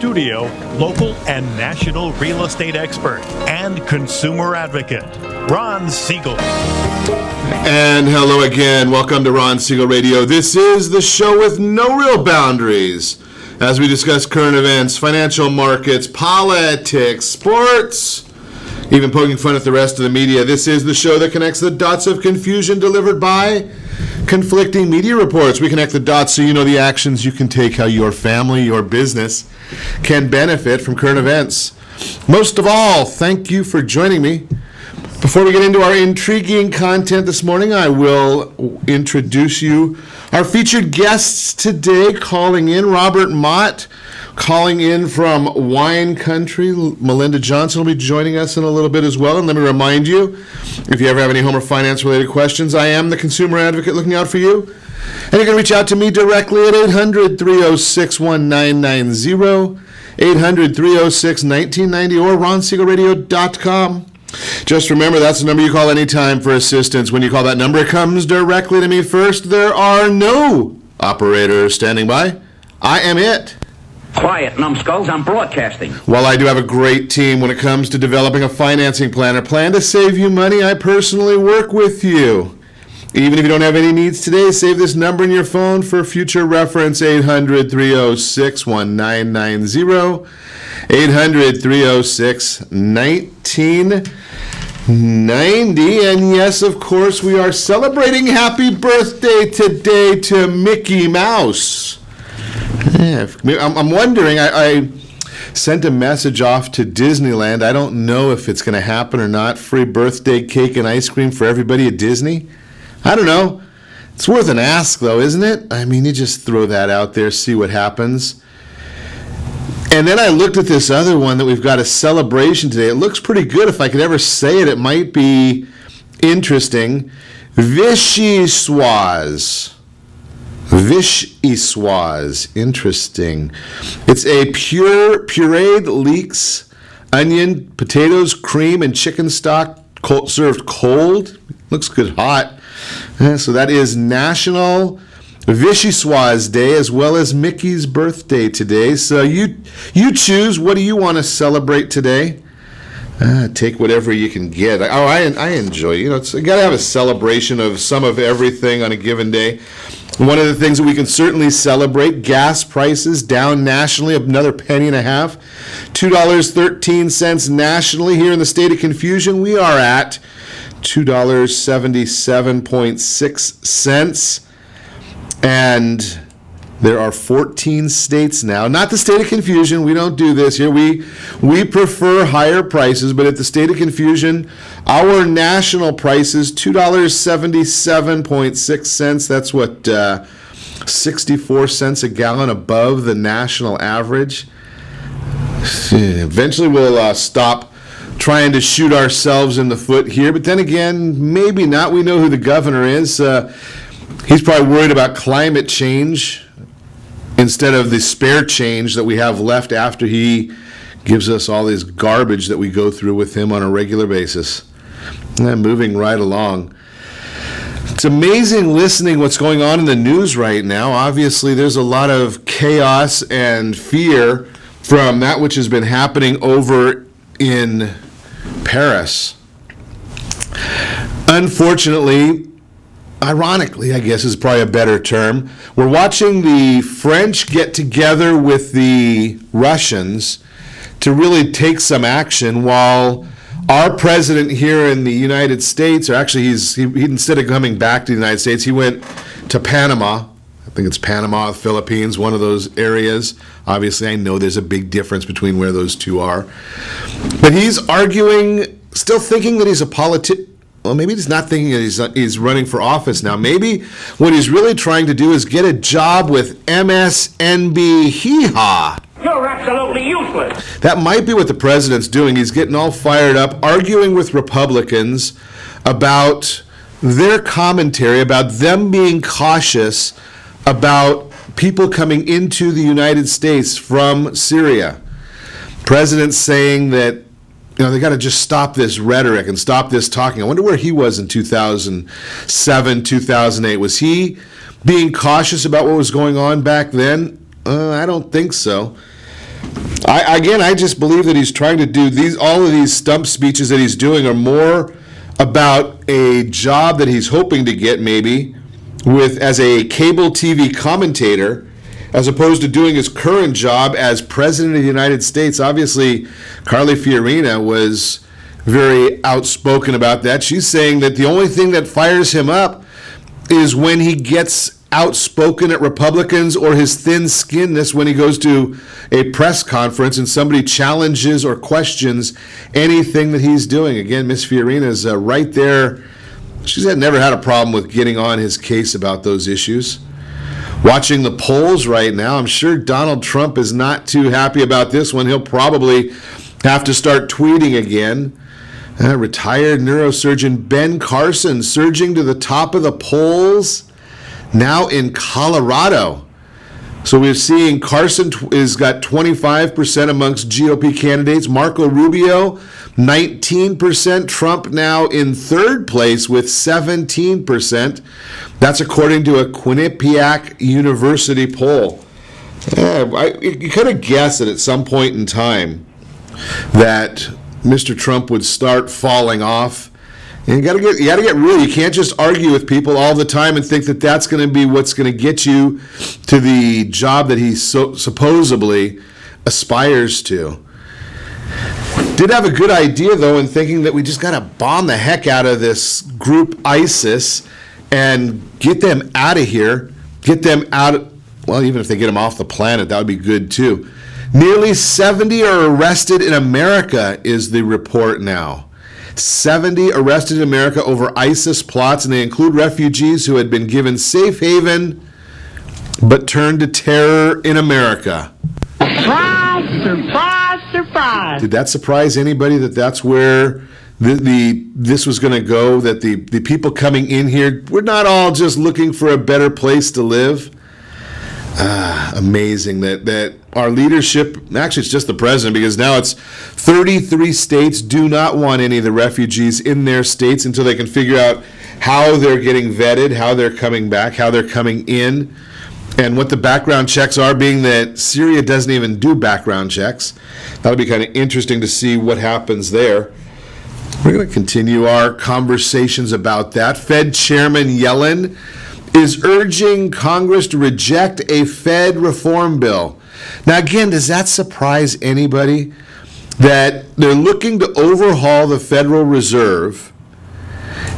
studio, local and national real estate expert and consumer advocate, Ron Siegel. And hello again. Welcome to Ron Siegel Radio. This is the show with no real boundaries as we discuss current events, financial markets, politics, sports, even poking fun at the rest of the media. This is the show that connects the dots of confusion delivered by conflicting media reports. We connect the dots so you know the actions you can take, how your family, your business can benefit from current events. Most of all, thank you for joining me. Before we get into our intriguing content this morning, I will introduce you our featured guests today. Calling in, Robert Mott, calling in from wine country. Melinda Johnson will be joining us in a little bit as well. And let me remind you, if you ever have any home or finance related questions, I am the consumer advocate looking out for you. And you can reach out to me directly at 800-306-1990, 800-306-1990, or ronsiegelradio.com. Just remember, that's the number you call anytime for assistance. When you call that number, it comes directly to me first. There are no operators standing by. I am it. Quiet, numbskulls, I'm broadcasting. While I do have a great team when it comes to developing a financing plan or plan to save you money, I personally work with you. Even if you don't have any needs today, save this number in your phone for future reference, 800-306-1990, 800-306-1990. And yes, of course, we are celebrating happy birthday today to Mickey Mouse. Yeah, I'm wondering, I sent a message off to Disneyland. I don't know if it's going to happen or not. Free birthday cake and ice cream for everybody at Disney. I don't know. It's worth an ask, though, isn't it? I mean, you just throw that out there, see what happens. And then I looked at this other one that we've got a celebration today. It looks pretty good. If I could ever say it, it might be interesting. Vichyssoise. Vichyssoise. Interesting. It's a pureed leeks, onion, potatoes, cream, and chicken stock served cold. Looks good hot. So that is National Vichyssoise Day as well as Mickey's birthday today. So you choose. What do you want to celebrate today? Take whatever you can get. I enjoy. You got to have a celebration of some of everything on a given day. One of the things that we can certainly celebrate, gas prices down nationally, another penny and a half, $2.13 nationally. Here in the state of confusion, we are at $2.77.6. And there are 14 states now. Not the state of confusion. We don't do this here. We prefer higher prices, but at the state of confusion, our national price is $2.77.6. That's what, 64 cents a gallon above the national average. Eventually we'll stop trying to shoot ourselves in the foot here, but then again, maybe not. We know who the governor is. He's probably worried about climate change instead of the spare change that we have left after he gives us all this garbage that we go through with him on a regular basis. And moving right along. It's amazing listening what's going on in the news right now. Obviously, there's a lot of chaos and fear from that which has been happening over in Paris. Unfortunately, ironically, I guess is probably a better term, we're watching the French get together with the Russians to really take some action while our president here in the United States, or actually he instead of coming back to the United States, he went to Panama. I think it's Panama, Philippines, one of those areas. Obviously, I know there's a big difference between where those two are. But he's arguing, still thinking that he's a politician. Well, maybe he's not thinking that he's running for office now. Maybe what he's really trying to do is get a job with MSNBC. Hee-haw. You're absolutely useless. That might be what the president's doing. He's getting all fired up, arguing with Republicans about their commentary, about them being cautious about people coming into the United States from Syria. President saying that, they got to just stop this rhetoric and stop this talking. I wonder where he was in 2007, 2008. Was he being cautious about what was going on back then? I don't think so. I just believe that he's trying to do all of these stump speeches that he's doing are more about a job that he's hoping to get maybe as a cable TV commentator, as opposed to doing his current job as President of the United States. Obviously, Carly Fiorina was very outspoken about that. She's saying that the only thing that fires him up is when he gets outspoken at Republicans, or his thin-skinnedness when he goes to a press conference and somebody challenges or questions anything that he's doing. Again, Miss Fiorina's right there. She's never had a problem with getting on his case about those issues. Watching the polls right now, I'm sure Donald Trump is not too happy about this one. He'll probably have to start tweeting again. Retired neurosurgeon Ben Carson surging to the top of the polls now in Colorado. So we're seeing Carson has got 25% amongst GOP candidates. Marco Rubio, 19%. Trump now in third place with 17%. That's according to a Quinnipiac University poll. You could have guessed that at some point in time that Mr. Trump would start falling off. And you got to get real. You can't just argue with people all the time and think that that's going to be what's going to get you to the job that he supposedly aspires to. Did have a good idea, though, in thinking that we just got to bomb the heck out of this group ISIS and get them out of here. Get them out. Well, even if they get them off the planet, that would be good, too. Nearly 70 are arrested in America, is the report now. 70 arrested in America over ISIS plots, and they include refugees who had been given safe haven but turned to terror in America. Surprise, surprise, surprise. Did that surprise anybody that that's where this was going to go, that the people coming in here, we're not all just looking for a better place to live? Amazing that our leadership, actually it's just the president, because now it's 33 states do not want any of the refugees in their states until they can figure out how they're getting vetted, how they're coming back, how they're coming in, and what the background checks are, being that Syria doesn't even do background checks. That'll be kind of interesting to see what happens there. We're going to continue our conversations about that. Fed Chairman Yellen is urging Congress to reject a Fed reform bill. Now, again, does that surprise anybody that they're looking to overhaul the Federal Reserve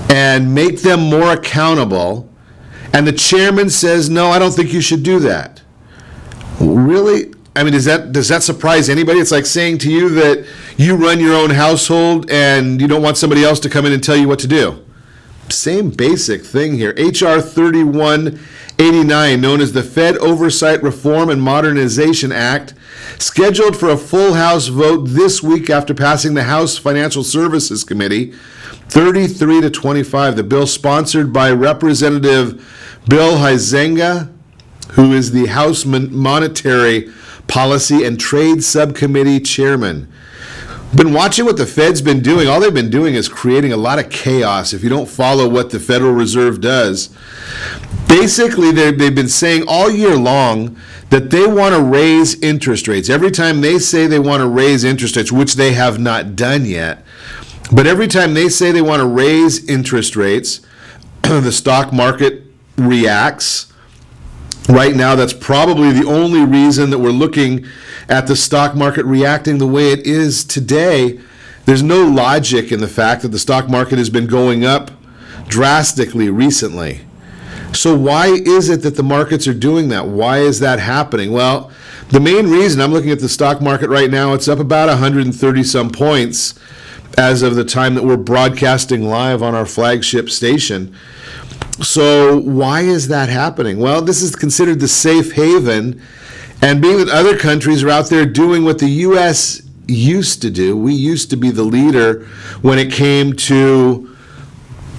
and make them more accountable, and the chairman says, no, I don't think you should do that? Really? I mean, does that surprise anybody? It's like saying to you that you run your own household and you don't want somebody else to come in and tell you what to do. Same basic thing here. H.R. 3189, known as the Fed Oversight Reform and Modernization Act, scheduled for a full House vote this week after passing the House Financial Services Committee, 33-25. The bill, sponsored by Representative Bill Huizenga, who is the House Monetary Policy and Trade Subcommittee Chairman. Been watching what the Fed's been doing. All they've been doing is creating a lot of chaos if you don't follow what the Federal Reserve does. Basically, they've been saying all year long that they want to raise interest rates. Every time they say they want to raise interest rates, which they have not done yet, but every time they say they want to raise interest rates, the stock market reacts. Right now, that's probably the only reason that we're looking at the stock market reacting the way it is today. There's no logic in the fact that the stock market has been going up drastically recently. So why is it that the markets are doing that? Why is that happening? Well, the main reason, I'm looking at the stock market right now, it's up about 130 some points as of the time that we're broadcasting live on our flagship station. So why is that happening? Well, this is considered the safe haven, and being that other countries are out there doing what the U.S. used to do, we used to be the leader when it came to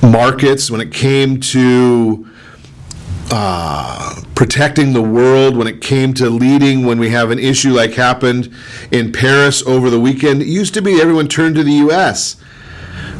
markets, when it came to protecting the world, when it came to leading when we have an issue like happened in Paris over the weekend. It used to be everyone turned to the U.S.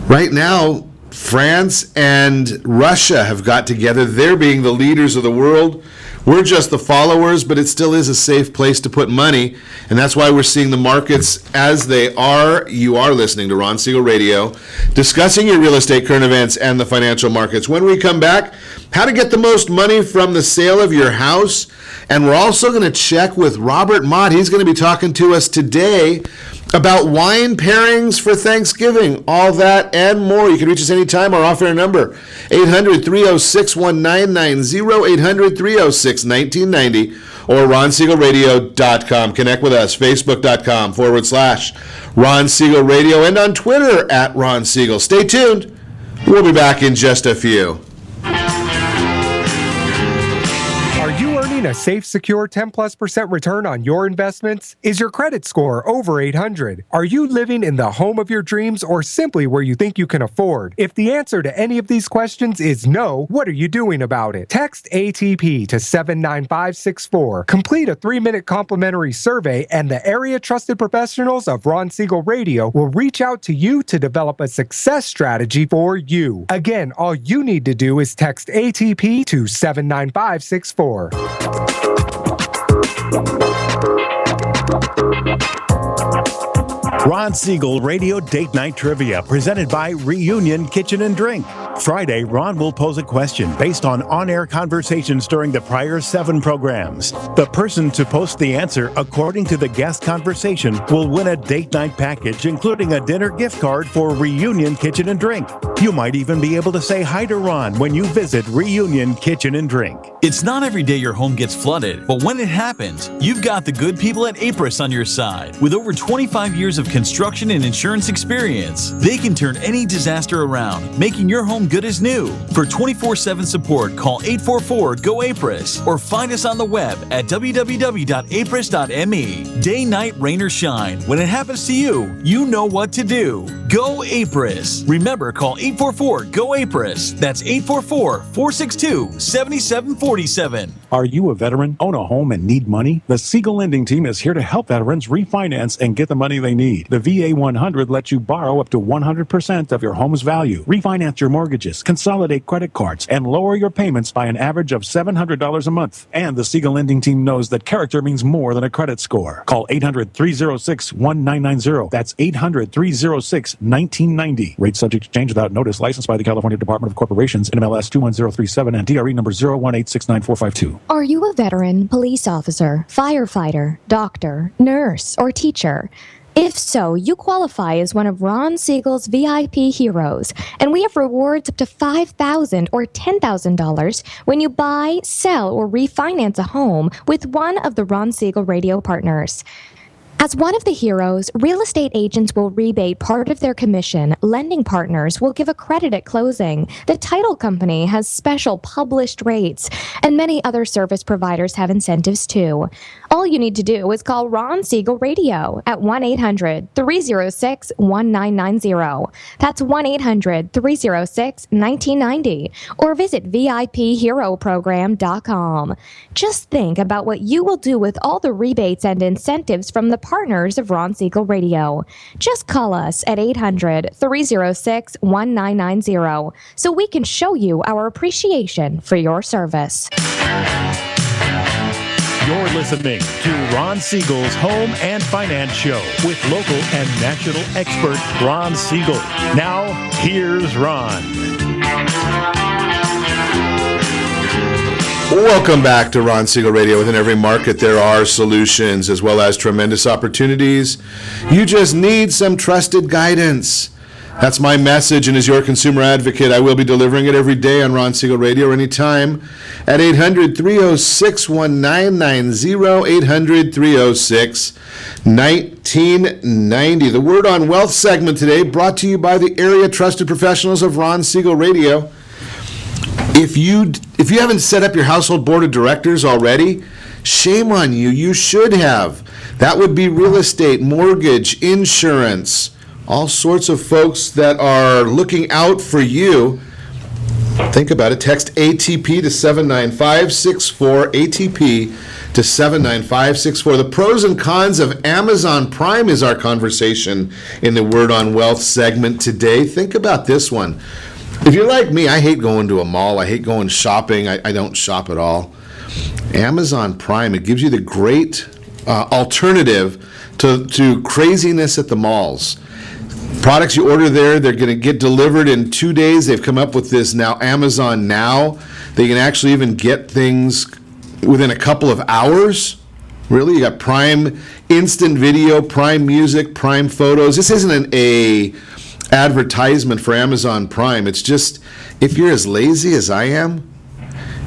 Right now, France and Russia have got together. They're being the leaders of the world. We're just the followers, but it still is a safe place to put money, and that's why we're seeing the markets as they are. You are listening to Ron Siegel Radio, discussing your real estate, current events, and the financial markets. When we come back, how to get the most money from the sale of your house, and we're also going to check with Robert Mott. He's going to be talking to us today about wine pairings for Thanksgiving. All that and more. You can reach us anytime. Our off-air number, 800-306-1990, 800-306-1990, or ronsiegelradio.com. Connect with us, facebook.com/Ron Siegel Radio, and on Twitter @Ron Siegel. Stay tuned. We'll be back in just a few. A safe, secure 10+% return on your investments? Is your credit score over 800? Are you living in the home of your dreams or simply where you think you can afford? If the answer to any of these questions is no, what are you doing about it? Text ATP to 79564. Complete a 3-minute complimentary survey, and the area trusted professionals of Ron Siegel Radio will reach out to you to develop a success strategy for you. Again, all you need to do is text ATP to 79564. Ron Siegel Radio Date Night Trivia, presented by Reunion Kitchen and Drink. Friday, Ron will pose a question based on-air conversations during the prior 7 programs. The person to post the answer according to the guest conversation will win a date night package, including a dinner gift card for Reunion Kitchen and Drink. You might even be able to say hi to Ron when you visit Reunion Kitchen and Drink. It's not every day your home gets flooded, but when it happens, you've got the good people at APRIS on your side. With over 25 years of construction and insurance experience, they can turn any disaster around, making your home good as new. For 24/7 support, call 844-GO-APRIS or find us on the web at www.apris.me. Day, night, rain, or shine, when it happens to you, you know what to do. Go APRIS. Remember, call 844-GO-APRIS. That's 844-462-7747. Are you a veteran, own a home, and need money? The Siegel Lending Team is here to help veterans refinance and get the money they need. The VA 100 lets you borrow up to 100% of your home's value, refinance your mortgages, consolidate credit cards, and lower your payments by an average of $700 a month. And the Siegel Lending Team knows that character means more than a credit score. Call 800-306-1990. That's 800-306-1990. Rate subject to change without notice. Licensed by the California Department of Corporations, NMLS 21037, and DRE number 018694452. Are you a veteran, police officer, firefighter, doctor, nurse, or teacher? If so, you qualify as one of Ron Siegel's VIP heroes, and we have rewards up to $5,000 or $10,000 when you buy, sell, or refinance a home with one of the Ron Siegel Radio partners. As one of the heroes, real estate agents will rebate part of their commission, lending partners will give a credit at closing, the title company has special published rates, and many other service providers have incentives too. All you need to do is call Ron Siegel Radio at 1-800-306-1990. That's 1-800-306-1990, or visit VIPHeroProgram.com. Just think about what you will do with all the rebates and incentives from the partners of Ron Siegel Radio. Just call us at 800-306-1990 so we can show you our appreciation for your service. You're listening to Ron Siegel's Home and Finance Show with local and national expert Ron Siegel. Now, here's Ron. Welcome back to Ron Siegel Radio. Within every market, there are solutions as well as tremendous opportunities. You just need some trusted guidance. That's my message, and as your consumer advocate, I will be delivering it every day on Ron Siegel Radio or anytime at 800-306-1990, 800-306-1990. The Word on Wealth segment today brought to you by the area trusted professionals of Ron Siegel Radio. If you haven't set up your household board of directors already, shame on you. You should have. That would be real estate, mortgage, insurance, all sorts of folks that are looking out for you. Think about it. Text ATP to 79564, ATP to 79564. The pros and cons of Amazon Prime is our conversation in the Word on Wealth segment today. Think about this one. If you're like me, I hate going to a mall. I hate going shopping. I don't shop at all. Amazon Prime, it gives you the great alternative to craziness at the malls. Products you order there, they're going to get delivered in 2 days. They've come up with this now, Amazon Now. They can actually even get things within a couple of hours. Really, you got Prime Instant Video, Prime Music, Prime Photos. This isn't a advertisement for Amazon Prime. It's just, if you're as lazy as I am,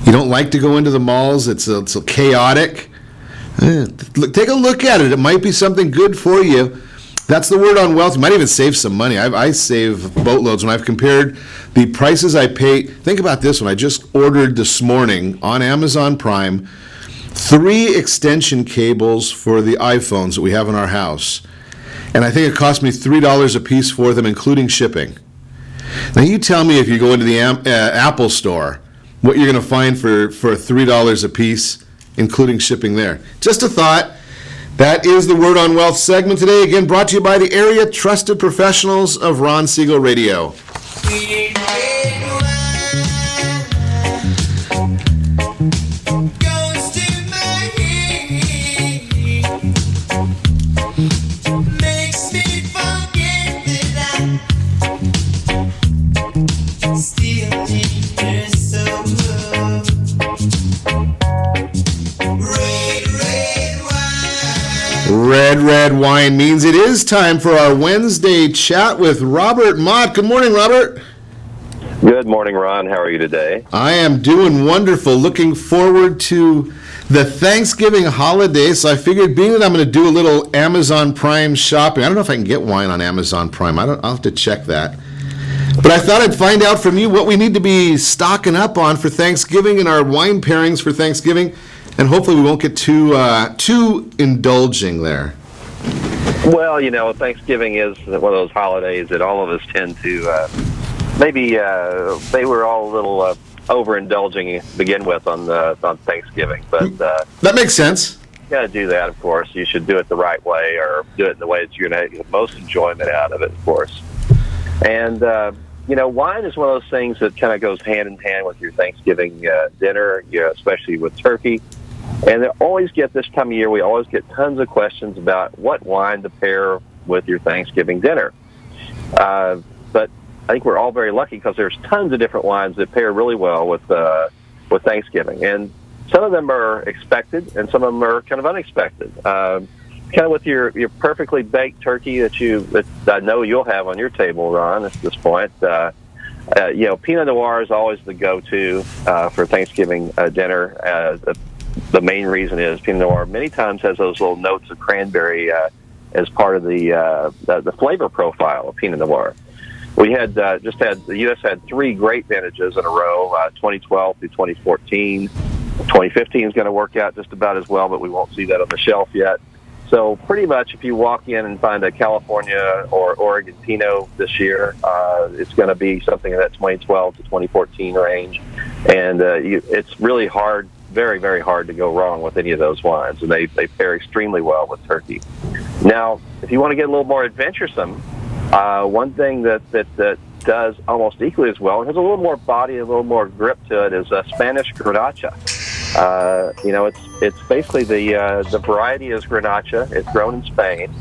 you don't like to go into the malls, it's chaotic, take a look at it. It might be something good for you. That's the word on wealth. You might even save some money. I save boatloads when I've compared the prices I pay. Think about this one. I just ordered this morning on Amazon Prime 3 extension cables for the iPhones that we have in our house. And I think it cost me $3 a piece for them, including shipping. Now you tell me, if you go into the Apple store, what you're going to find for $3 a piece, including shipping there. Just a thought. That is the Word on Wealth segment today. Again, brought to you by the area trusted professionals of Ron Siegel Radio. Red wine means it is time for our Wednesday chat with Robert Mott. Good morning, Robert. Good morning, Ron. How are you today? I am doing wonderful. Looking forward to the Thanksgiving holiday. So I figured, being that I'm going to do a little Amazon Prime shopping, I don't know if I can get wine on Amazon Prime. I'll have to check that. But I thought I'd find out from you what we need to be stocking up on for Thanksgiving and our wine pairings for Thanksgiving. And hopefully we won't get too indulging there. Well, Thanksgiving is one of those holidays that all of us tend to maybe they were all a little overindulging to begin with on Thanksgiving. But that makes sense. You got to do that, of course. You should do it the right way, or do it in the way that you're going to get the most enjoyment out of it, of course. And wine is one of those things that kind of goes hand in hand with your Thanksgiving dinner, especially with turkey. And they always get, this time of year, we always get tons of questions about what wine to pair with your Thanksgiving dinner. But I think we're all very lucky because there's tons of different wines that pair really well with Thanksgiving. And some of them are expected, and some of them are kind of unexpected. Kind of with your perfectly baked turkey that I know you'll have on your table, Ron, at this point. Pinot Noir is always the go-to for Thanksgiving dinner. The main reason is Pinot Noir many times has those little notes of cranberry as part of the flavor profile of Pinot Noir. We had the U.S. had 3 great vintages in a row, 2012 through 2014. 2015 is going to work out just about as well, but we won't see that on the shelf yet. So pretty much if you walk in and find a California or Oregon Pinot this year, it's going to be something in that 2012 to 2014 range. And it's really hard, very, very hard to go wrong with any of those wines, and they pair extremely well with turkey. Now, if you want to get a little more adventuresome, one thing that does almost equally as well, and has a little more body, a little more grip to it, is Spanish Grenache. It's basically the variety is Grenache. It's grown in Spain.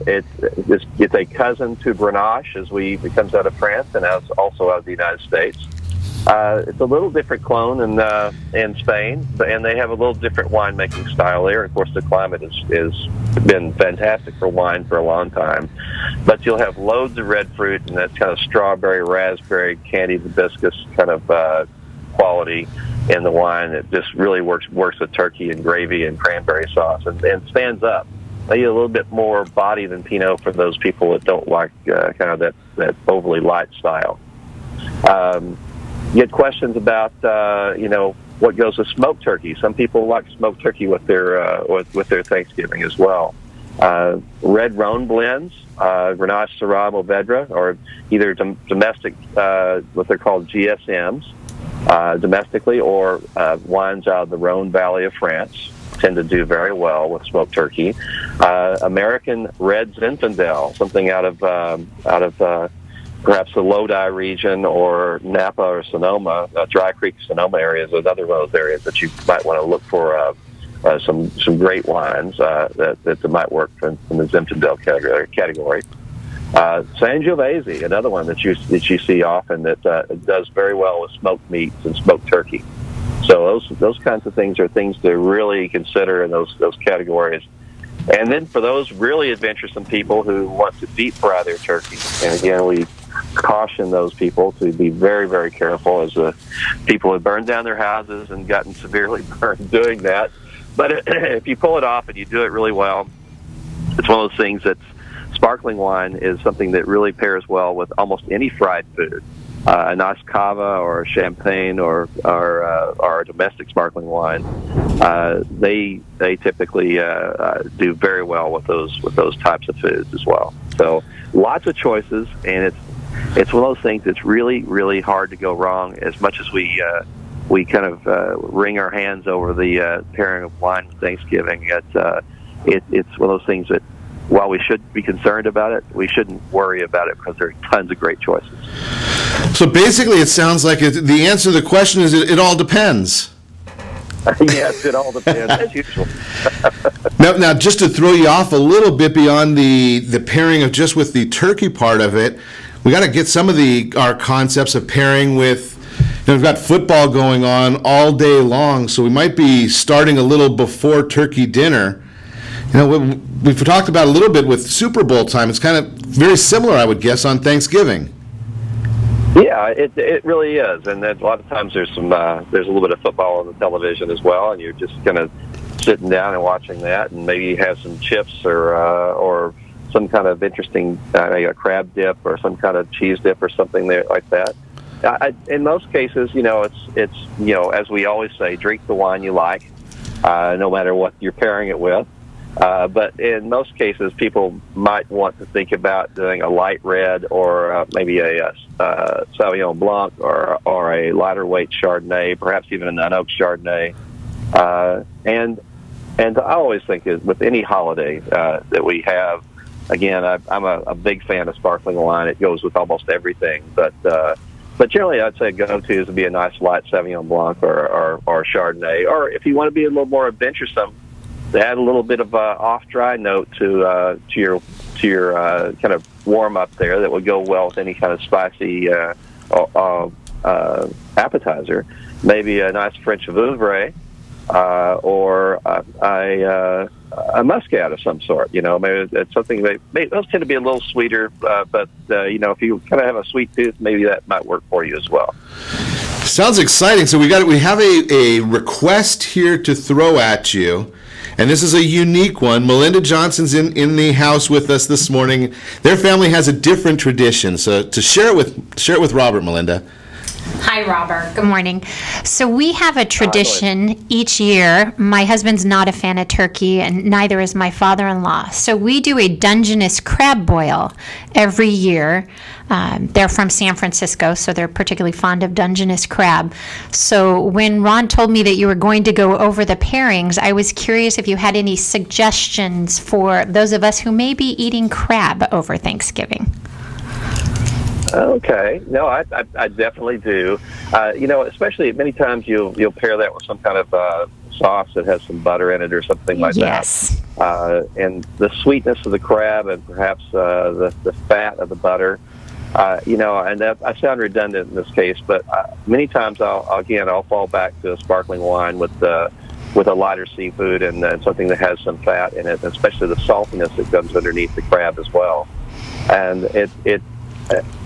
It's a cousin to Grenache, it comes out of France and also out of the United States. It's a little different clone in Spain, and they have a little different winemaking style there. Of course, the climate has been fantastic for wine for a long time. But you'll have loads of red fruit and that kind of strawberry, raspberry, candied hibiscus kind of quality in the wine. It just really works with turkey and gravy and cranberry sauce, and stands up. Maybe a little bit more body than Pinot for those people that don't like kind of that overly light style. You get questions about what goes with smoked turkey. Some people like smoked turkey with their Thanksgiving as well. Red Rhone blends, Grenache, Syrah, Mourvedre, or either domestic, what they're called GSMs, domestically, or wines out of the Rhone Valley of France tend to do very well with smoked turkey. American Red Zinfandel, something out of perhaps the Lodi region or Napa or Sonoma, Dry Creek, Sonoma areas, another one of those areas that you might want to look for some great wines that might work in the Zinfandel category. Sangiovese, another one that you see often that does very well with smoked meats and smoked turkey. So those kinds of things are things to really consider in those categories. And then for those really adventuresome people who want to deep fry their turkey, and again, we caution those people to be very, very careful, as people have burned down their houses and gotten severely burned doing that. But if you pull it off and you do it really well, it's one of those things that sparkling wine is something that really pairs well with almost any fried food. A nice cava or a champagne or a domestic sparkling wine, they typically do very well with those types of foods as well. So lots of choices, and it's one of those things that's really, really hard to go wrong. As much as we kind of wring our hands over the pairing of wine with Thanksgiving, it's one of those things that, while we should be concerned about it, we shouldn't worry about it because there are tons of great choices. So basically, it sounds like the answer to the question is it all depends. Yes, it all depends, as usual. Now, just to throw you off a little bit beyond the pairing of just with the turkey part of it, we got to get some of our concepts of pairing with. We've got football going on all day long, so we might be starting a little before turkey dinner. We've talked about a little bit with Super Bowl time. It's kind of very similar, I would guess, on Thanksgiving. Yeah, it really is, and a lot of times there's a little bit of football on the television as well, and you're just kind of sitting down and watching that, and maybe you have some chips or some kind of interesting a crab dip or some kind of cheese dip or something there like that. In most cases, it's as we always say, drink the wine you like, no matter what you're pairing it with. But in most cases, people might want to think about doing a light red or maybe a Sauvignon Blanc or a lighter weight Chardonnay, perhaps even an unoaked Chardonnay. And I always think with any holiday that we have, again, I'm a big fan of sparkling wine. It goes with almost everything, but generally, I'd say a go-to is to be a nice light Sauvignon Blanc or Chardonnay, or if you want to be a little more adventuresome, to add a little bit of off-dry note to your kind of warm-up there that would go well with any kind of spicy appetizer. Maybe a nice French Vouvray or a Muscat of some sort. Maybe it's something those tend to be a little sweeter, but if you kind of have a sweet tooth, maybe that might work for you as well. Sounds exciting. So we have a request here to throw at you. And this is a unique one. Melinda Johnson's in the house with us this morning. Their family has a different tradition, so to share it with Robert, Melinda. Hi, Robert. Good morning. So we have a tradition each year. My husband's not a fan of turkey, and neither is my father-in-law. So we do a Dungeness crab boil every year. They're from San Francisco, so they're particularly fond of Dungeness crab. So when Ron told me that you were going to go over the pairings, I was curious if you had any suggestions for those of us who may be eating crab over Thanksgiving. Okay. No, I definitely do. Especially many times you'll pair that with some kind of sauce that has some butter in it or something like that. And the sweetness of the crab and perhaps the fat of the butter. And that, I sound redundant in this case, but many times I'll fall back to a sparkling wine with a lighter seafood and something that has some fat in it, especially the saltiness that comes underneath the crab as well. And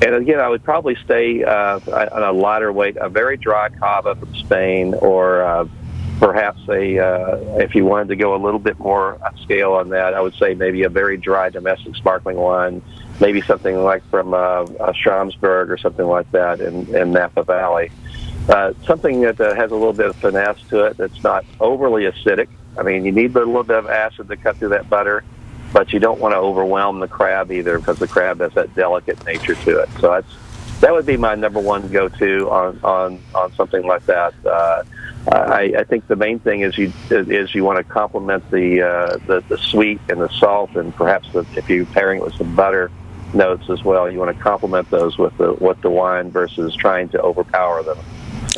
and again, I would probably stay on a lighter weight, a very dry cava from Spain, or perhaps if you wanted to go a little bit more upscale on that, I would say maybe a very dry domestic sparkling wine, maybe something like from Schramsberg or something like that in Napa Valley. Something that has a little bit of finesse to it that's not overly acidic. I mean, you need a little bit of acid to cut through that butter, but you don't want to overwhelm the crab either because the crab has that delicate nature to it. So that would be my number one go-to on something like that. I think the main thing is you want to complement the sweet and the salt, and perhaps if you're pairing it with some butter, notes as well. You want to complement those with the wine versus trying to overpower them.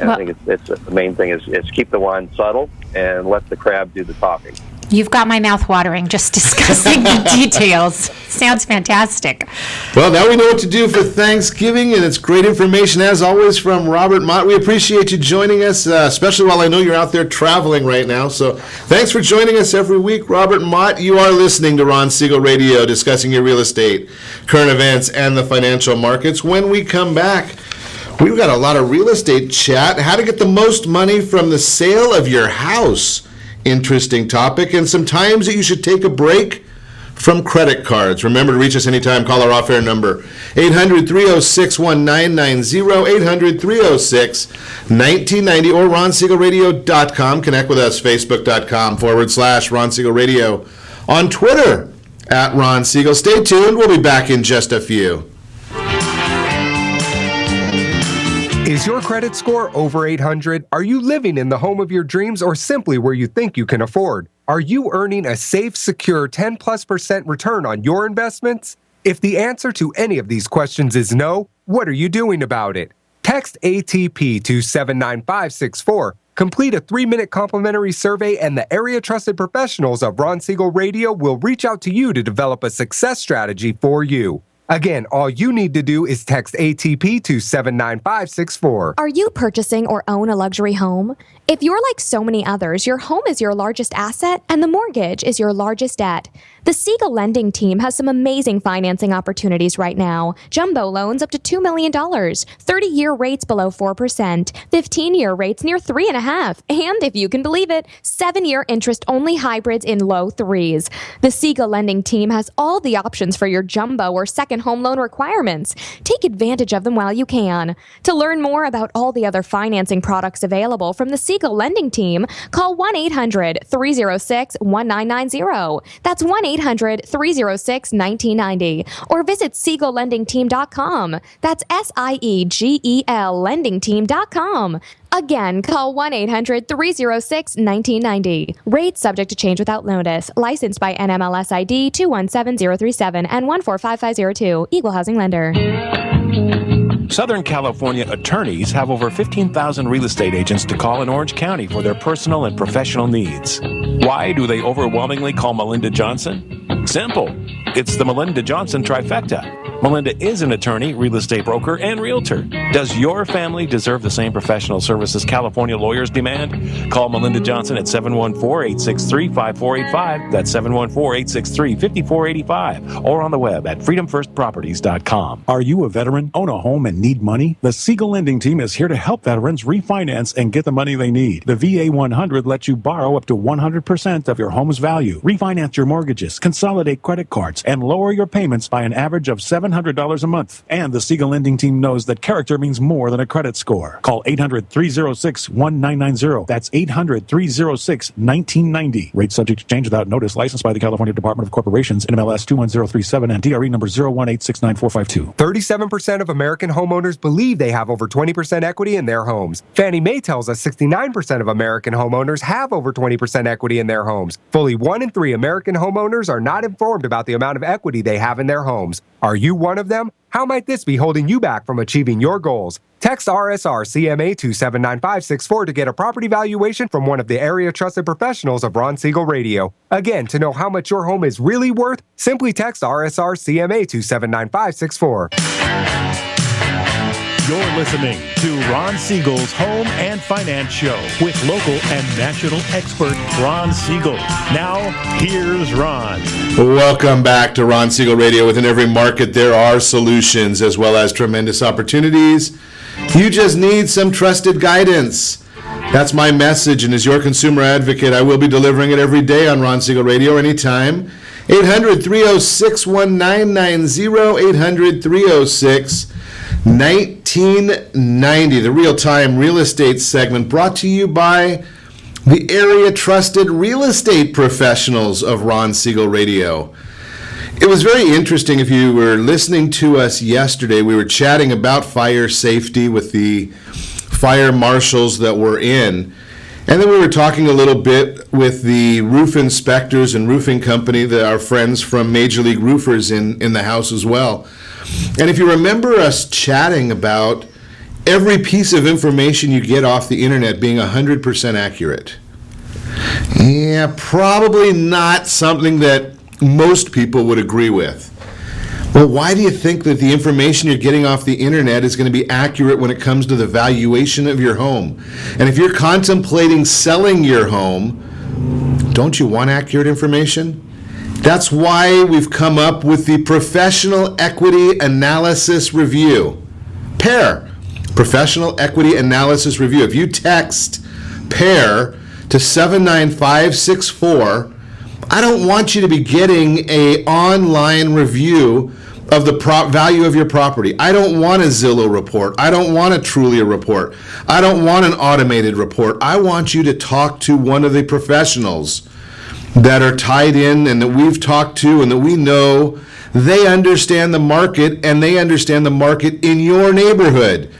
And I think it's the main thing is keep the wine subtle and let the crab do the talking. You've got my mouth watering just discussing the details. Sounds fantastic. Well, now we know what to do for Thanksgiving, and it's great information, as always, from Robert Mott. We appreciate you joining us, especially while I know you're out there traveling right now. So thanks for joining us every week, Robert Mott. You are listening to Ron Siegel Radio, discussing your real estate, current events, and the financial markets. When we come back, we've got a lot of real estate chat. How to get the most money from the sale of your house. Interesting topic, and some times that you should take a break from credit cards. Remember to reach us anytime. Call our off-air number, 800-306-1990, 800-306-1990, or RonSiegelRadio.com. Connect with us, Facebook.com/Ron Siegel Radio. On Twitter, @Ron Siegel. Stay tuned. We'll be back in just a few. Is your credit score over 800? Are you living in the home of your dreams or simply where you think you can afford? Are you earning a safe, secure 10+% return on your investments? If the answer to any of these questions is no, what are you doing about it? Text ATP to 79564. Complete a 3-minute complimentary survey, and the area trusted professionals of Ron Siegel Radio will reach out to you to develop a success strategy for you. Again, all you need to do is text ATP to 79564. Are you purchasing or own a luxury home? If you're like so many others, your home is your largest asset and the mortgage is your largest debt. The Siegel lending team has some amazing financing opportunities right now. Jumbo loans up to $2 million, 30-year rates below 4%, 15-year rates near 3.5%, and if you can believe it, 7-year interest-only hybrids in low 3s. The Siegel lending team has all the options for your jumbo or second home loan requirements. Take advantage of them while you can. To learn more about all the other financing products available from the Siegel lending team, call 1-800-306-1990. That's 1-800-306-1990. Or visit SiegelLendingTeam.com. That's SIEGEL LendingTeam.com. Again, call 1-800-306-1990. Rates subject to change without notice. Licensed by NMLS ID 217037 and 145502. Equal housing lender. Southern California attorneys have over 15,000 real estate agents to call in Orange County for their personal and professional needs. Why do they overwhelmingly call Melinda Johnson? Simple. It's the Melinda Johnson trifecta. Melinda is an attorney, real estate broker, and realtor. Does your family deserve the same professional services California lawyers demand? Call Melinda Johnson at 714-863-5485. That's 714-863-5485. Or on the web at freedomfirstproperties.com. Are you a veteran, own a home, and need money? The Siegel lending team is here to help veterans refinance and get the money they need. The VA 100 lets you borrow up to 100% of your home's value, refinance your mortgages, consolidate credit cards, and lower your payments by an average of $700 a month. And the Siegel lending team knows that character means more than a credit score. Call 800-306-1990. That's 800-306-1990. Rate subject to change without notice. Licensed by the California Department of Corporations, NMLS 21037, and DRE number 018694452. 37% of American homeowners believe they have over 20% equity in their homes. Fannie Mae tells us 69% of American homeowners have over 20% equity in their homes. Fully 1 in 3 American homeowners are not informed about the amount of equity they have in their homes. Are you one of them? How might this be holding you back from achieving your goals? Text RSR CMA to 79564 to get a property valuation from one of the area trusted professionals of Ron Siegel Radio. Again, to know how much your home is really worth, simply text RSR CMA to 79564. You're listening to Ron Siegel's Home and Finance Show with local and national expert Ron Siegel. Now, here's Ron. Welcome back to Ron Siegel Radio. Within every market, there are solutions as well as tremendous opportunities. You just need some trusted guidance. That's my message, and as your consumer advocate, I will be delivering it every day on Ron Siegel Radio anytime. 800-306-1990, 800-306-1990, the real-time real estate segment brought to you by the area trusted real estate professionals of Ron Siegel Radio. It was very interesting. If you were listening to us yesterday, we were chatting about fire safety with the fire marshals that were in. And then we were talking a little bit with the roof inspectors and roofing company, our friends from Major League Roofers in the house as well. And if you remember us chatting about every piece of information you get off the internet being 100% accurate. Yeah, probably not something that most people would agree with. Well, why do you think that the information you're getting off the internet is going to be accurate when it comes to the valuation of your home? And if you're contemplating selling your home, don't you want accurate information? That's why we've come up with the Professional Equity Analysis Review. PEAR, Professional Equity Analysis Review. If you text PEAR to 79564, I don't want you to be getting an online review of the value of your property. I don't want a Zillow report. I don't want a Trulia report. I don't want an automated report. I want you to talk to one of the professionals that are tied in and that we've talked to and that we know they understand the market and they understand the market in your neighborhood.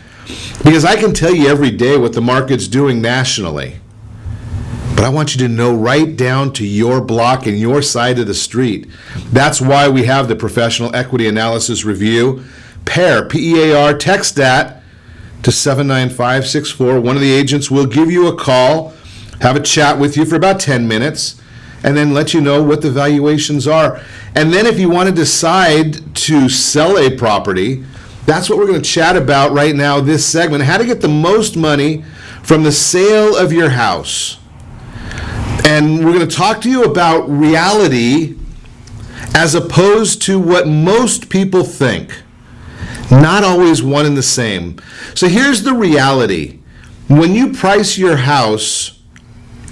Because I can tell you every day what the market's doing nationally. But I want you to know right down to your block and your side of the street. That's why we have the Professional Equity Analysis Review. PEAR, P-E-A-R, text that to 79564. One of the agents will give you a call, have a chat with you for about 10 minutes, and then let you know what the valuations are. And then if you want to decide to sell a property, that's what we're going to chat about right now, this segment, how to get the most money from the sale of your house. And we're going to talk to you about reality as opposed to what most people think. Not always one and the same. So here's the reality. When you price your house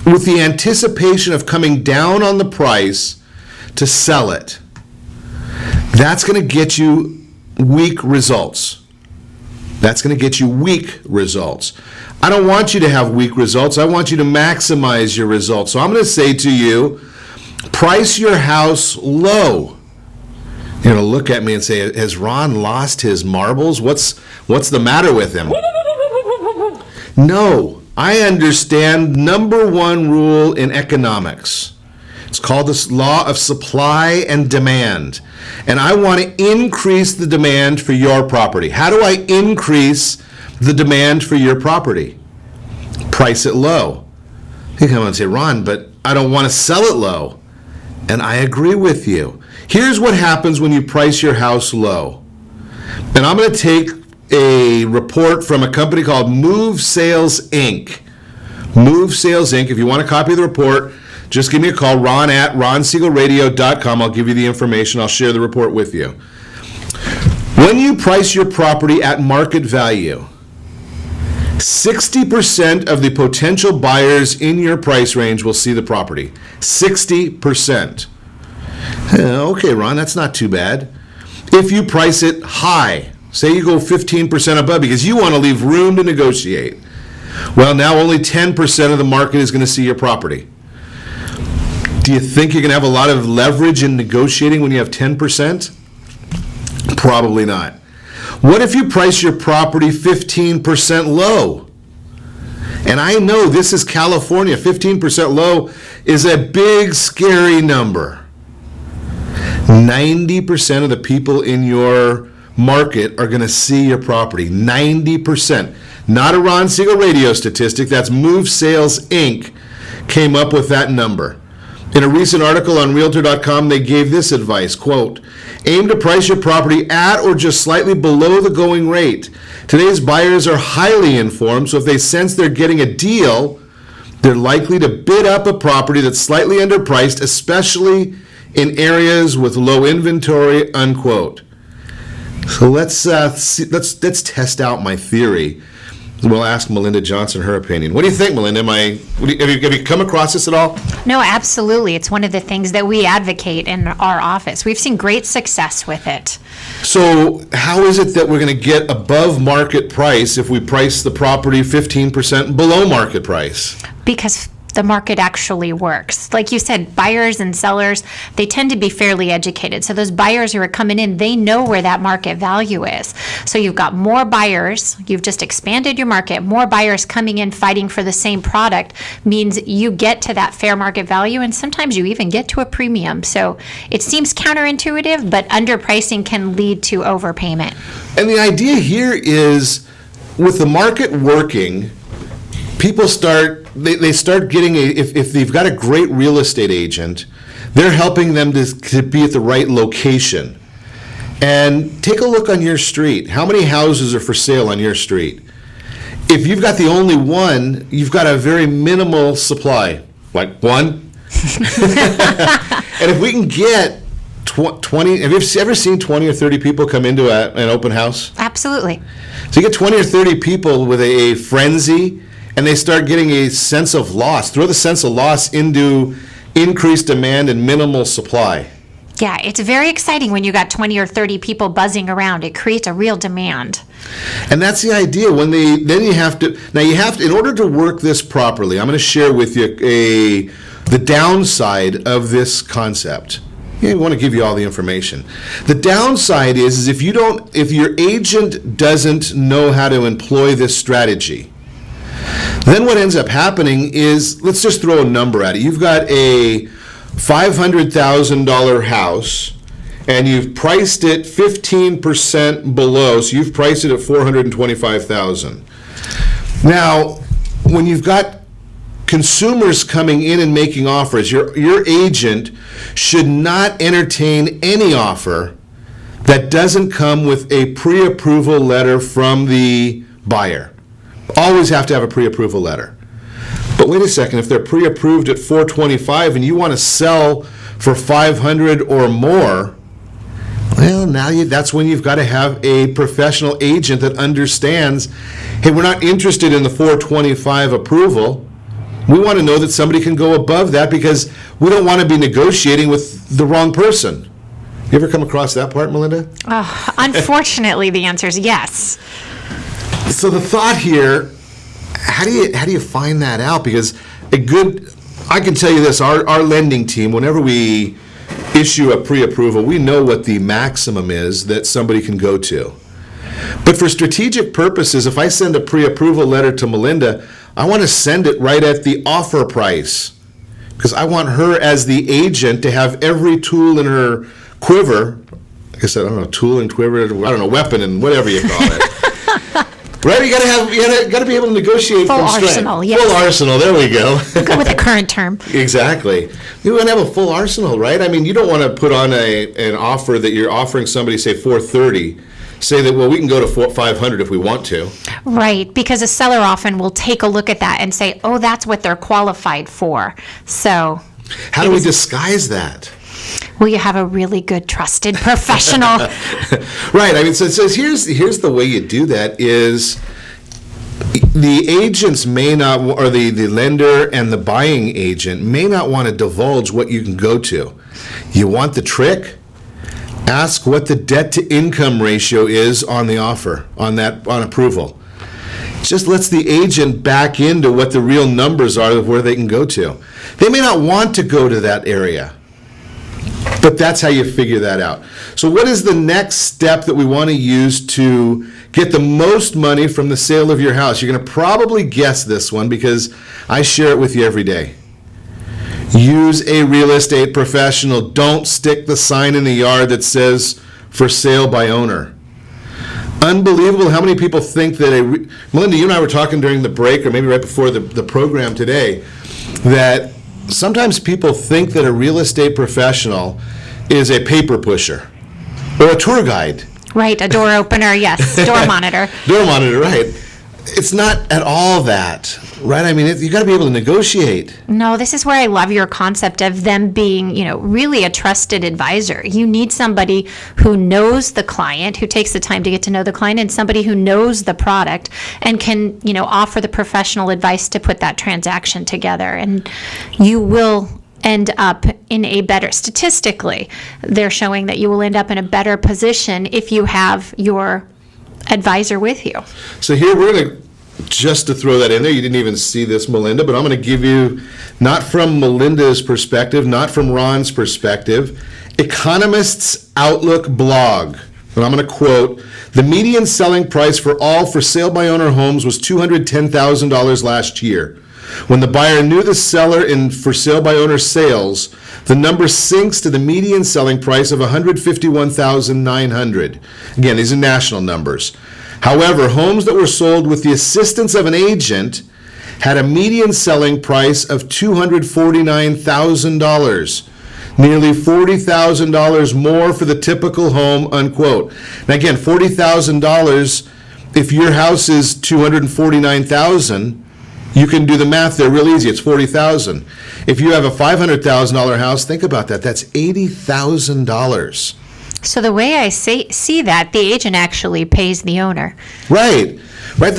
with the anticipation of coming down on the price to sell it, that's going to get you weak results. That's going to get you weak results. I don't want you to have weak results. I want you to maximize your results. So I'm going to say to you, price your house low. You're going to look at me and say, has Ron lost his marbles? What's the matter with him? No, I understand number one rule in economics. It's called the law of supply and demand. And I want to increase the demand for your property. How do I increase the demand for your property? Price it low. You come and say, Ron, but I don't want to sell it low. And I agree with you. Here's what happens when you price your house low. And I'm going to take a report from a company called Move Sales Inc. Move Sales Inc. If you want a copy of the report, just give me a call, Ron at ronsiegelradio.com. I'll give you the information. I'll share the report with you. When you price your property at market value, 60% of the potential buyers in your price range will see the property. 60%. Okay, Ron, that's not too bad. If you price it high, say you go 15% above because you want to leave room to negotiate, well, now only 10% of the market is going to see your property. Do you think you're going to have a lot of leverage in negotiating when you have 10%? Probably not. What if you price your property 15% low? And I know this is California. 15% low is a big, scary number. 90% of the people in your market are going to see your property. 90%. Not a Ron Siegel radio statistic. That's Move Sales Inc. came up with that number. In a recent article on Realtor.com, they gave this advice, quote, aim to price your property at or just slightly below the going rate. Today's buyers are highly informed, so if they sense they're getting a deal, they're likely to bid up a property that's slightly underpriced, especially in areas with low inventory, unquote. So let's test out my theory. We'll ask Melinda Johnson her opinion. What do you think, Melinda? Have you come across this at all? No, absolutely. It's one of the things that we advocate in our office. We've seen great success with it. So how is it that we're going to get above market price if we price the property 15% below market price? Because the market actually works. Like you said, buyers and sellers, they tend to be fairly educated. So those buyers who are coming in, they know where that market value is. So you've got more buyers, you've just expanded your market, more buyers coming in fighting for the same product means you get to that fair market value, and sometimes you even get to a premium. So it seems counterintuitive, but underpricing can lead to overpayment. And the idea here is, with the market working, people start getting if they've got a great real estate agent, they're helping them to be at the right location. And take a look on your street. How many houses are for sale on your street? If you've got the only one, you've got a very minimal supply, like one. And if we can get 20, have you ever seen 20 or 30 people come into an open house? Absolutely. So you get 20 or 30 people with a frenzy, and they start getting a sense of loss. Throw the sense of loss into increased demand and minimal supply. Yeah, it's very exciting when you got 20 or 30 people buzzing around. It creates a real demand. And that's the idea. You have to, in order to work this properly, I'm going to share with you the downside of this concept. I want to give you all the information. The downside is if your agent doesn't know how to employ this strategy, then what ends up happening is, let's just throw a number at it. You've got a $500,000 house, and you've priced it 15% below, so you've priced it at $425,000. Now, when you've got consumers coming in and making offers, your agent should not entertain any offer that doesn't come with a pre-approval letter from the buyer. Always have to have a pre-approval letter. But wait a second, if they're pre-approved at $425 and you want to sell for $500 or more, well, that's when you've got to have a professional agent that understands, hey, we're not interested in the $425 approval. We want to know that somebody can go above that, because we don't want to be negotiating with the wrong person. You ever come across that part, Melinda? Unfortunately, the answer is yes. So the thought here, how do you find that out? Because I can tell you this, our lending team, whenever we issue a pre-approval, we know what the maximum is that somebody can go to. But for strategic purposes, if I send a pre-approval letter to Melinda, I want to send it right at the offer price, because I want her as the agent to have every tool in her quiver. Like I said, I don't know, tool and quiver, I don't know, weapon and whatever you call it. Right? You got to be able to negotiate full from strength. arsenal. Yes. Full arsenal. There we go. We'll go with the current term. Exactly. You want to have a full arsenal, right? I mean, you don't want to put on an offer that you're offering somebody, say $430. Say that, well, we can go to $500 if we want to. Right, because a seller often will take a look at that and say, oh, that's what they're qualified for. So how do we disguise that? Well, you have a really good, trusted professional. Right. I mean, so it says here's the way you do that is the agents may not, or the lender and the buying agent may not want to divulge what you can go to. You want the trick? Ask what the debt-to-income ratio is on the offer, on approval. Just lets the agent back into what the real numbers are of where they can go to. They may not want to go to that area, but that's how you figure that out. So what is the next step that we want to use to get the most money from the sale of your house? You're going to probably guess this one because I share it with you every day. Use a real estate professional. Don't stick the sign in the yard that says for sale by owner. Unbelievable how many people think that Melinda, you and I were talking during the break, or maybe right before the program today, that sometimes people think that a real estate professional is a paper pusher or a tour guide. Right, a door opener, yes, door monitor. Door monitor, right. It's not at all that, right? I mean, you got to be able to negotiate. No, this is where I love your concept of them being, really a trusted advisor. You need somebody who knows the client, who takes the time to get to know the client, and somebody who knows the product and can, offer the professional advice to put that transaction together. And you will end up in a better, statistically, they're showing that you will end up in a better position if you have your advisor with you. So here we're going to just to throw that in there, you didn't even see this, Melinda, but I'm going to give you, not from Melinda's perspective, not from Ron's perspective, Economist's Outlook blog. And I'm going to quote, the median selling price for all for sale by owner homes was $210,000 last year. When the buyer knew the seller in for sale by owner sales, the number sinks to the median selling price of $151,900. Again, these are national numbers. However, homes that were sold with the assistance of an agent had a median selling price of $249,000. Nearly $40,000 more for the typical home, unquote. Now again, $40,000, if your house is $249,000, you can do the math there real easy. It's $40,000. If you have a $500,000 house, think about that. That's $80,000. So the way I see that, the agent actually pays the owner. Right.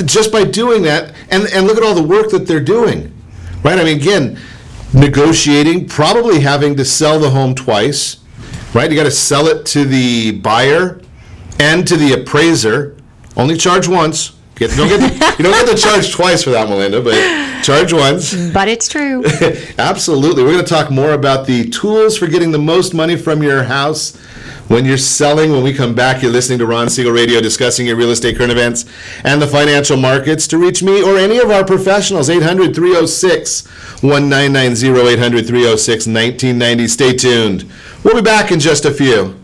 Just by doing that, and look at all the work that they're doing. Right? I mean, again, negotiating, probably having to sell the home twice. Right? You got to sell it to the buyer and to the appraiser. Only charge once. You don't get to charge twice for that, Melinda, but charge once. But it's true. Absolutely. We're going to talk more about the tools for getting the most money from your house when you're selling. When we come back, you're listening to Ron Siegel Radio, discussing your real estate current events and the financial markets. To reach me or any of our professionals, 800-306-1990, 800-306-1990. Stay tuned. We'll be back in just a few.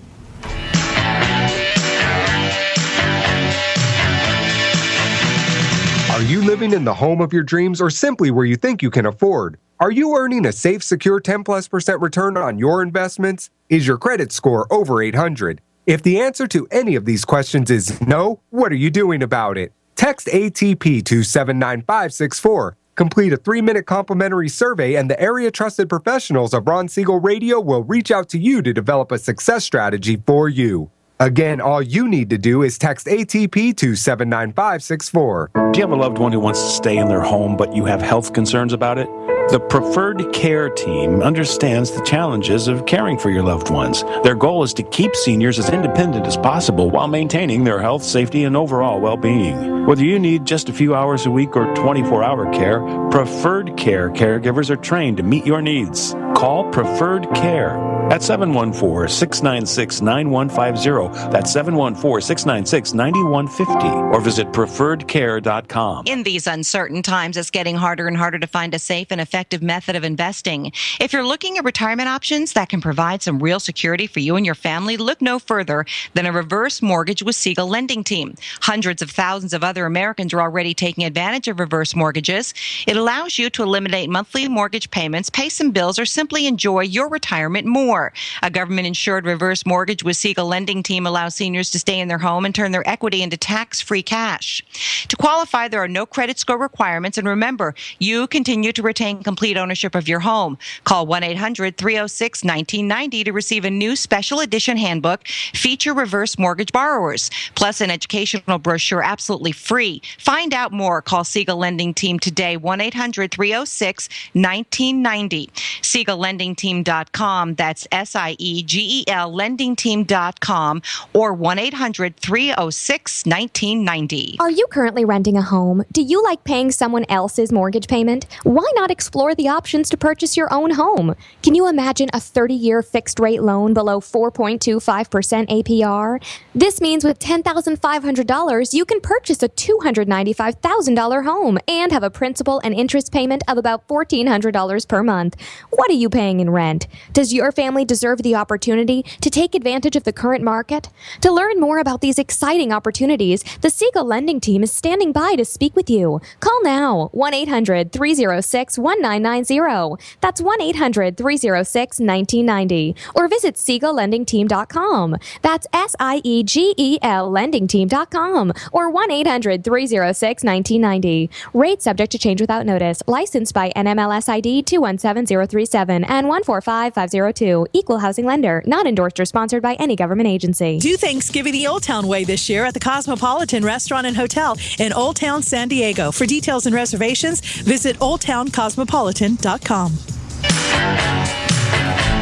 Are you living in the home of your dreams or simply where you think you can afford? Are you earning a safe, secure 10+% return on your investments? Is your credit score over 800? If the answer to any of these questions is no, what are you doing about it? Text ATP to 79564. Complete a 3-minute complimentary survey and the area trusted professionals of Ron Siegel Radio will reach out to you to develop a success strategy for you. Again, all you need to do is text ATP to 79564. Do you have a loved one who wants to stay in their home, but you have health concerns about it? The Preferred Care team understands the challenges of caring for your loved ones. Their goal is to keep seniors as independent as possible while maintaining their health, safety, and overall well-being. Whether you need just a few hours a week or 24-hour care, Preferred Care caregivers are trained to meet your needs. Call Preferred Care at 714-696-9150. That's 714-696-9150. Or visit preferredcare.com. In these uncertain times, it's getting harder and harder to find a safe and effective method of investing. If you're looking at retirement options that can provide some real security for you and your family, look no further than a reverse mortgage with Siegel Lending Team. Hundreds of thousands of other Americans are already taking advantage of reverse mortgages. It allows you to eliminate monthly mortgage payments, pay some bills, or simply enjoy your retirement more. A government-insured reverse mortgage with Siegel Lending Team allows seniors to stay in their home and turn their equity into tax-free cash. To qualify, there are no credit score requirements, and remember, you continue to retain complete ownership of your home. Call 1-800-306-1990 to receive a new special edition handbook, Feature Reverse Mortgage Borrowers, plus an educational brochure absolutely free. Find out more. Call Siegel Lending Team today, 1-800-306-1990. SiegelLendingTeam.com. That's SIEGEL lendingteam.com or 1-800-306-1990. Are you currently renting a home? Do you like paying someone else's mortgage payment? Why not explore the options to purchase your own home? Can you imagine a 30-year fixed-rate loan below 4.25% APR? This means with $10,500, you can purchase a $295,000 home and have a principal and interest payment of about $1,400 per month. What are you paying in rent? Does your family deserve the opportunity to take advantage of the current market? To learn more about these exciting opportunities, the Siegel Lending Team is standing by to speak with you. Call now, 1-800-306-1990. That's 1-800-306-1990. Or visit SiegelLendingTeam.com. That's SIEGEL LendingTeam.com. Or 1-800-306-1990. Rate subject to change without notice. Licensed by NMLS ID 217037 and 145502. Equal housing lender. Not endorsed or sponsored by any government agency. Do Thanksgiving the Old Town way this year at the Cosmopolitan Restaurant and Hotel in Old Town, San Diego. For details and reservations, visit oldtowncosmopolitan.com.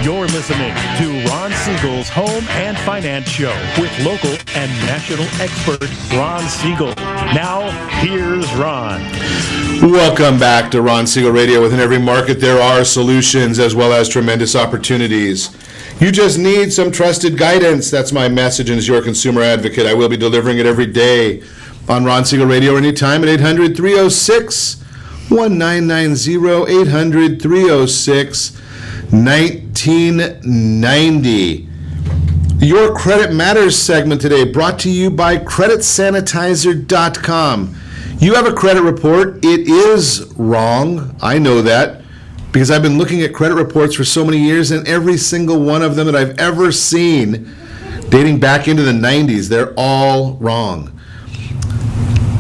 You're listening to Ron Siegel's Home and Finance Show with local and national expert Ron Siegel. Now, here's Ron. Welcome back to Ron Siegel Radio. Within every market, there are solutions as well as tremendous opportunities. You just need some trusted guidance. That's my message, and as your consumer advocate, I will be delivering it every day on Ron Siegel Radio anytime at 800-306-1990, 800-306-1990. Your Credit Matters segment today brought to you by CreditSanitizer.com. You have a credit report. It is wrong. I know that because I've been looking at credit reports for so many years, and every single one of them that I've ever seen, dating back into the 90s, they're all wrong.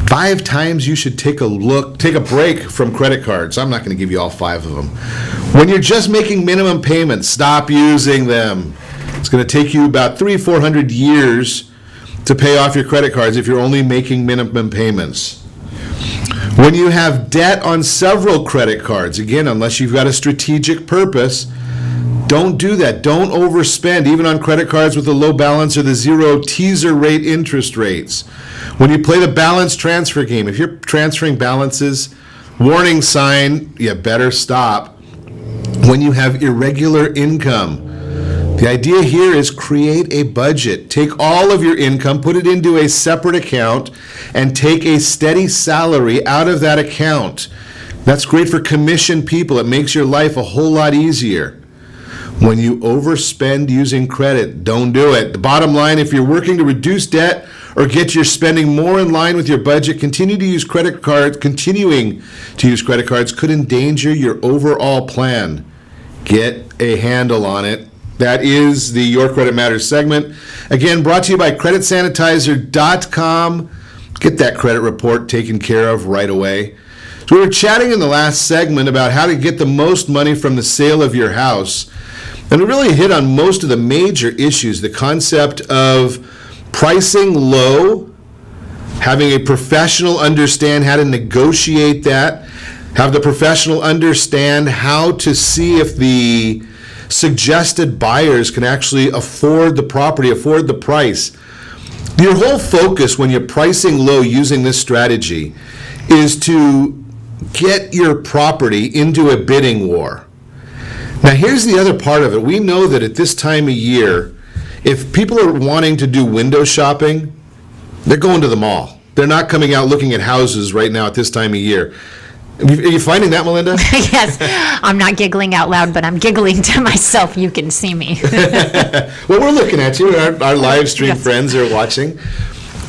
5 times you should take a break from credit cards. I'm not going to give you all 5 of them. When you're just making minimum payments, stop using them. It's going to take you about 300-400 years to pay off your credit cards if you're only making minimum payments. When you have debt on several credit cards, again, unless you've got a strategic purpose, don't do that. Don't overspend, even on credit cards with a low balance or the 0 teaser rate interest rates. When you play the balance transfer game, if you're transferring balances, warning sign, you better stop. When you have irregular income, the idea here is create a budget. Take all of your income, put it into a separate account, and take a steady salary out of that account. That's great for commission people. It makes your life a whole lot easier. When you overspend using credit, don't do it. The bottom line, if you're working to reduce debt or get your spending more in line with your budget, continuing to use credit cards could endanger your overall plan. Get a handle on it. That is the Your Credit Matters segment. Again, brought to you by CreditSanitizer.com. Get that credit report taken care of right away. So we were chatting in the last segment about how to get the most money from the sale of your house. And we really hit on most of the major issues. The concept of pricing low, having a professional understand how to negotiate that, have the professional understand how to see if the suggested buyers can actually afford the property, afford the price. Your whole focus when you're pricing low using this strategy is to get your property into a bidding war. Now here's the other part of it. We know that at this time of year, if people are wanting to do window shopping, they're going to the mall. They're not coming out looking at houses right now at this time of year. Are you finding that, Melinda? Yes. I'm not giggling out loud, but I'm giggling to myself. You can see me. Well, we're looking at you. Our live stream friends are watching.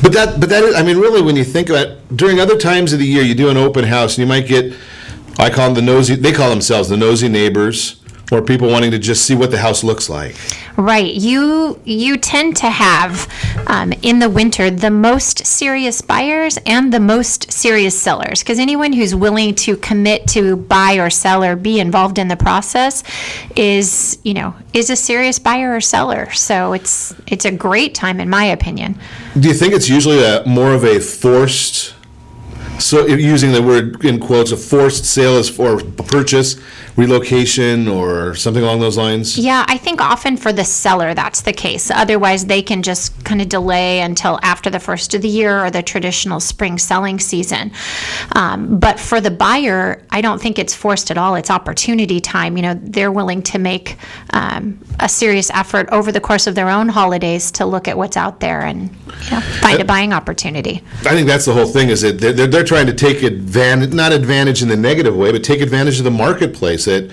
But that is, I mean, really, when you think about it, during other times of the year, you do an open house, and you might get, I call them the nosy, they call themselves the nosy neighbors, or people wanting to just see what the house looks like. Right. You tend to have, in the winter, the most serious buyers and the most serious sellers. Because anyone who's willing to commit to buy or sell or be involved in the process is a serious buyer or seller. So it's a great time, in my opinion. Do you think it's usually more of a forced, so using the word in quotes, a forced sale is for purchase, relocation, or something along those lines? Yeah, I think often for the seller that's the case. Otherwise, they can just kind of delay until after the first of the year or the traditional spring selling season. But for the buyer, I don't think it's forced at all. It's opportunity time. They're willing to make a serious effort over the course of their own holidays to look at what's out there and find a buying opportunity. I think that's the whole thing, is that they're trying to take advantage, not advantage in the negative way, but take advantage of the marketplace. That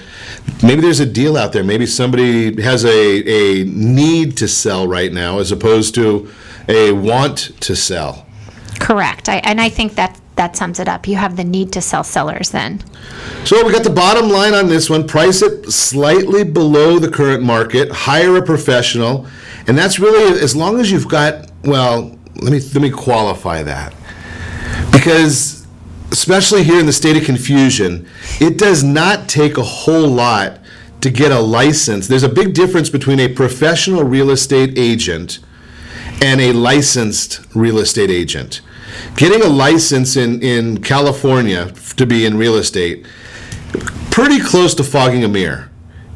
maybe there's a deal out there. Maybe somebody has a need to sell right now as opposed to a want to sell. Correct. I think that sums it up. You have the need to sell sellers then. So we got the bottom line on this one. Price it slightly below the current market. Hire a professional. And that's really, as long as you've got, well, let me qualify that. Because especially here in the state of confusion, it does not take a whole lot to get a license. There's a big difference between a professional real estate agent and a licensed real estate agent. Getting a license in California to be in real estate, pretty close to fogging a mirror.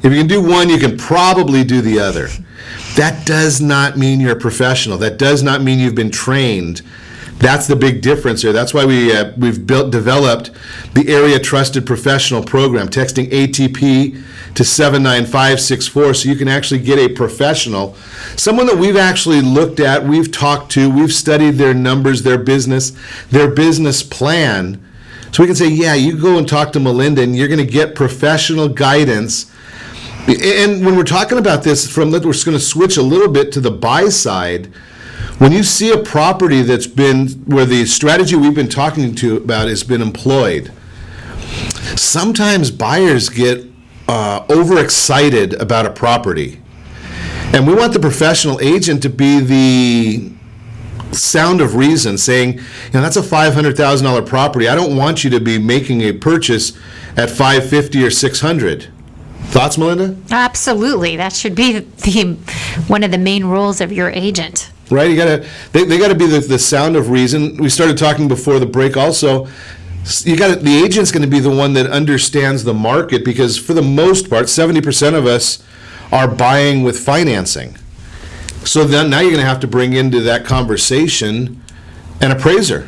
If you can do one, you can probably do the other. That does not mean you're a professional. That does not mean you've been trained. That's the big difference here. That's why we've developed the Area Trusted Professional Program, texting ATP to 79564, so you can actually get a professional, someone that we've actually looked at, we've talked to, we've studied their numbers, their business plan. So we can say, yeah, you go and talk to Melinda, and you're going to get professional guidance. And when we're talking about this, we're going to switch a little bit to the buy side. When you see a property that's been, where the strategy we've been talking to about has been employed, sometimes buyers get overexcited about a property. And we want the professional agent to be the sound of reason, saying, that's a $500,000 property. I don't want you to be making a purchase at $550 or $600. Thoughts, Melinda? Absolutely. That should be one of the main roles of your agent. Right? They got to be the sound of reason. We started talking before the break also. The agent's going to be the one that understands the market, because for the most part, 70% of us are buying with financing. So then now you're going to have to bring into that conversation an appraiser.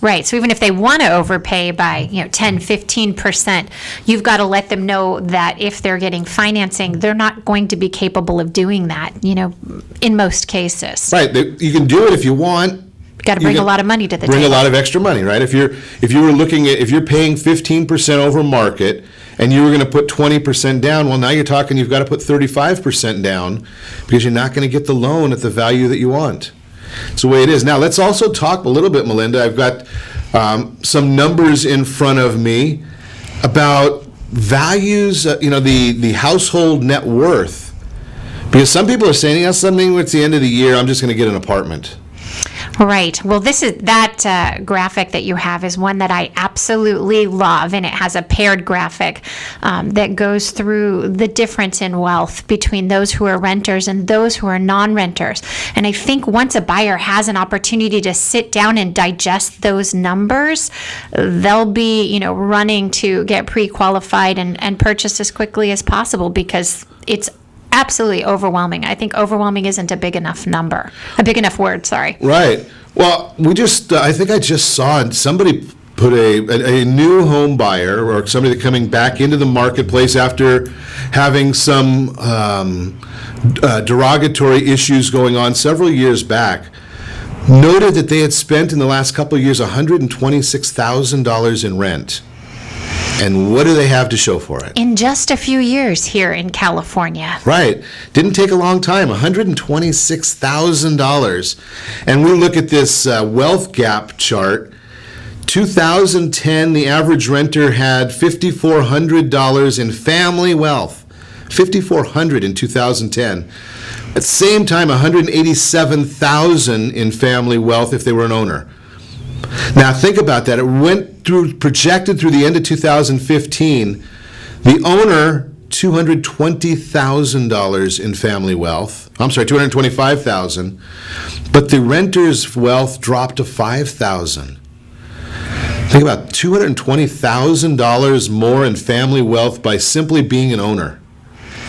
Right. So even if they want to overpay by 10, 15%, you've got to let them know that if they're getting financing, they're not going to be capable of doing that, in most cases. Right. You can do it if you want. Got to bring a lot of money to the table. Bring a lot of extra money, right? If you're paying 15% over market and you were going to put 20% down, well, now you're talking you've got to put 35% down, because you're not going to get the loan at the value that you want. It's the way it is. Now, let's also talk a little bit, Melinda. I've got some numbers in front of me about values, the household net worth. Because some people are saying, something at the end of the year, I'm just going to get an apartment. Right. Well, that graphic that you have is one that I absolutely love, and it has a paired graphic that goes through the difference in wealth between those who are renters and those who are non-renters. And I think once a buyer has an opportunity to sit down and digest those numbers, they'll be, running to get pre-qualified and purchase as quickly as possible, because it's absolutely overwhelming. I think overwhelming isn't a big enough word, sorry. Right. Well, I think I just saw somebody put a new home buyer, or somebody coming back into the marketplace after having some derogatory issues going on several years back, noted that they had spent in the last couple of years $126,000 in rent. And what do they have to show for it? In just a few years here in California. Right. Didn't take a long time, $126,000. And we look at this wealth gap chart. 2010, the average renter had $5,400 in family wealth. $5,400 in 2010. At the same time, $187,000 in family wealth if they were an owner. Now think about that. It projected through the end of 2015. The owner, $220,000 in family wealth. I'm sorry, $225,000. But the renter's wealth dropped to $5,000. Think about $220,000 more in family wealth by simply being an owner.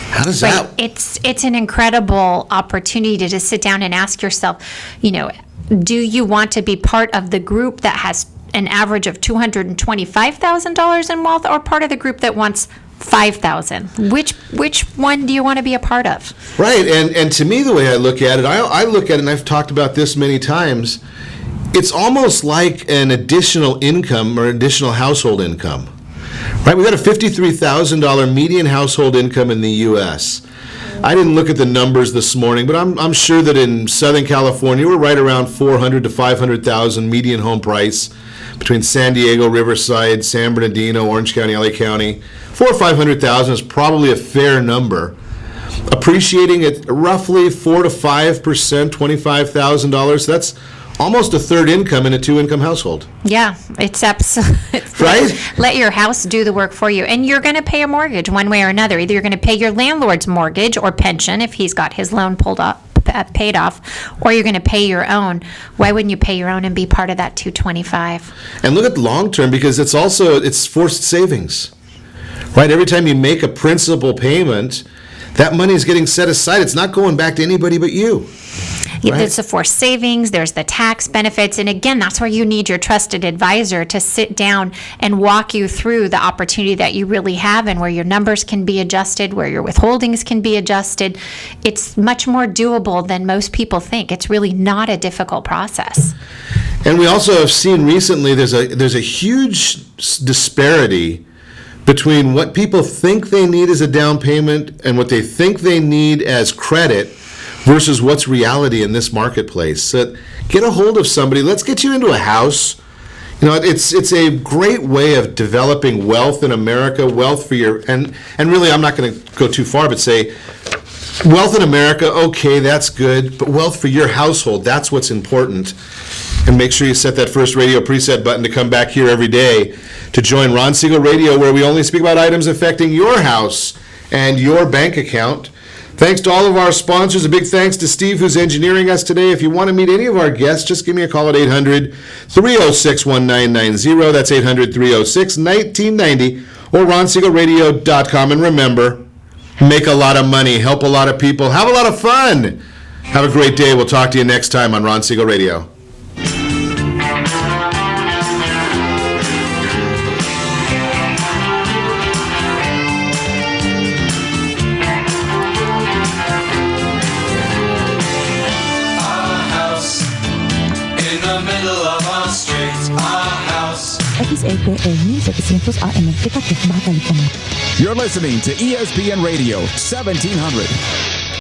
How does that? It's an incredible opportunity to just sit down and ask yourself, do you want to be part of the group that has an average of $225,000 in wealth, or part of the group that wants $5,000? Which one do you want to be a part of? Right, and to me, the way I look at it, I look at it, and I've talked about this many times, it's almost like an additional income or additional household income. Right, we've got a $53,000 median household income in the U.S. I didn't look at the numbers this morning, but I'm sure that in Southern California, we're right around $400,000 to $500,000 median home price between San Diego, Riverside, San Bernardino, Orange County, LA County. $400,000 or $500,000 is probably a fair number. Appreciating at roughly 4 to 5%, $25,000. That's almost a third income in a two-income household. Yeah, it's absolutely right. Let your house do the work for you, and you're going to pay a mortgage one way or another. Either you're going to pay your landlord's mortgage or pension if he's got his loan paid off, or you're going to pay your own. Why wouldn't you pay your own and be part of that $225,000? And look at the long term, because it's forced savings. right? Every time you make a principal payment, that money is getting set aside. It's not going back to anybody but you. Right. There's the forced savings, there's the tax benefits, and again, that's where you need your trusted advisor to sit down and walk you through the opportunity that you really have and where your numbers can be adjusted, where your withholdings can be adjusted. It's much more doable than most people think. It's really not a difficult process. And we also have seen recently there's a huge disparity between what people think they need as a down payment and what they think they need as credit versus what's reality in this marketplace. So get a hold of somebody. Let's get you into a house. You know, it's a great way of developing wealth in America, wealth for your, and really I'm not going to go too far, but say wealth in America, okay, that's good, but wealth for your household, that's what's important. And make sure you set that first radio preset button to come back here every day to join Ron Siegel Radio, where we only speak about items affecting your house and your bank account. Thanks to all of our sponsors. A big thanks to Steve, who's engineering us today. If you want to meet any of our guests, just give me a call at 800-306-1990. That's 800-306-1990 or ronsiegelradio.com. And remember, make a lot of money, help a lot of people, have a lot of fun. Have a great day. We'll talk to you next time on Ron Siegel Radio. XAKA 1700 AM Teka Bata Liponot. You're listening to ESPN Radio 1700.